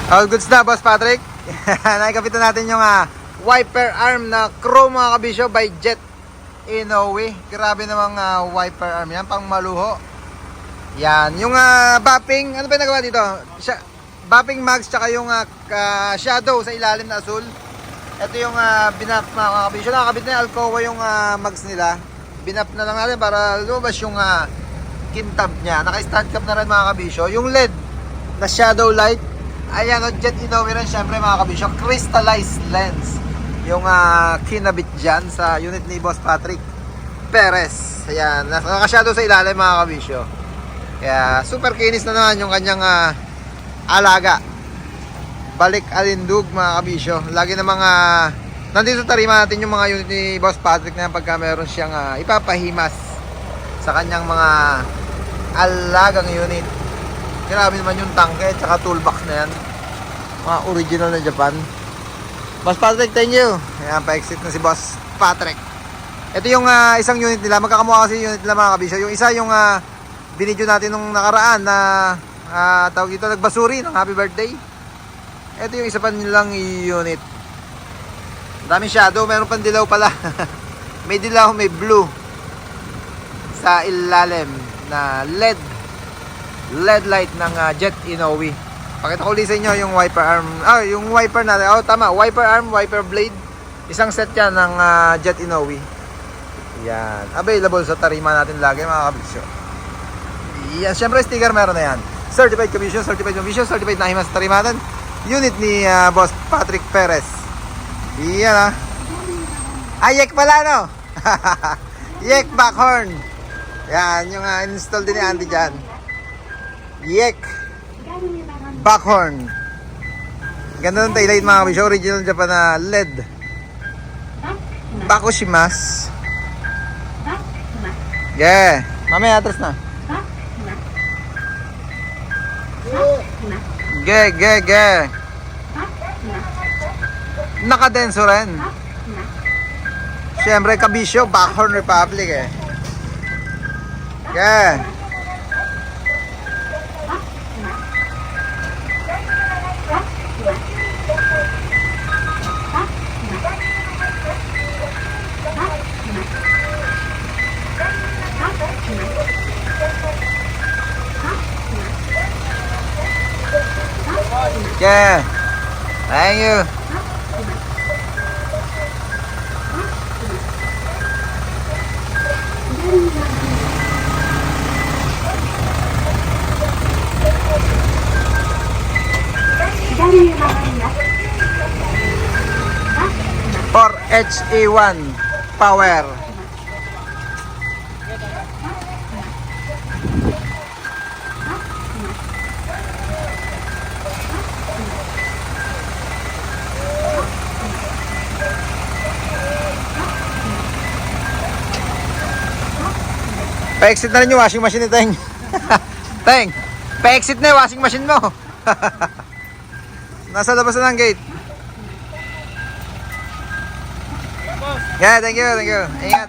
All goods na, Boss Patrick. Nakikapitan natin yung wiper arm na chrome mga kabisyo by Jet Inoue. Grabe namang wiper arm yan, pang maluho. Yan, yung bapping, ano ba yung nagawa dito? Bapping mags tsaka yung shadow sa ilalim na asul. Ito yung binap mga kabisyo. Nakakabit na yung Alcoa yung mags nila. Binap na lang natin para lumabas yung kintab niya. Naka-stand cap na rin mga kabisyo. Yung LED na shadow light, ayan o, Jet Inoue rin syempre mga kabisyo. Crystallized lens yung kinabit dyan sa unit ni Boss Patrick Perez. Ayan, naka-shadow sa ilalim mga kabisyo. Kaya super kinis na naman yung kanyang alaga. Balik alindug mga kabisyo. Lagi na mga nandito sa tarima natin yung mga unit ni Boss Patrick na pagka meron siyang ipapahimas sa kanyang mga alagang unit. Grabe naman yung tangke at saka toolbox na yan. Mga original na Japan. Boss Patrick, thank you. Ayan, pa-exit na si Boss Patrick. Ito yung isang unit nila. Magkakamukha kasi yung unit nila mga kabisyo. Yung isa yung binidyo natin nung nakaraan na tawag ito, nagbasuri ng happy birthday. Ito yung isa pa nilang unit. Daming shadow, meron pang dilaw pala. May dilaw, may blue sa ilalim na LED light ng Jet Inoue. Pakita ko ulit sa inyo yung wiper arm. Yung wiper natin. Tama, wiper arm, wiper blade. Isang set yan ng Jet Inoue. Yan, available sa tarima natin lagi mga kabisyo. Yan, syempre sticker meron na yan. Certified commission, certified commission, certified na himas sa tarima natin. Unit ni Boss Patrick Perez. Yan Yek pala no. Yek backhorn. Yan, yung install din ni Andy dyan. Yek backhorn. Ganda ng taillight mga kabisyo. Original Japan na LED. Bakushimasu. Yeah. Mamaya atras na. Ge. Nakadenso rin. Siyempre kabisyo, Backhorn Republic eh. Ge. Yeah. Thank you. For HE1 power. Pa-exit na rin yung washing machine ni Teng. Teng, pa-exit na yung washing machine mo. Nasa labas na ng gate. Yeah, thank you. Ingat.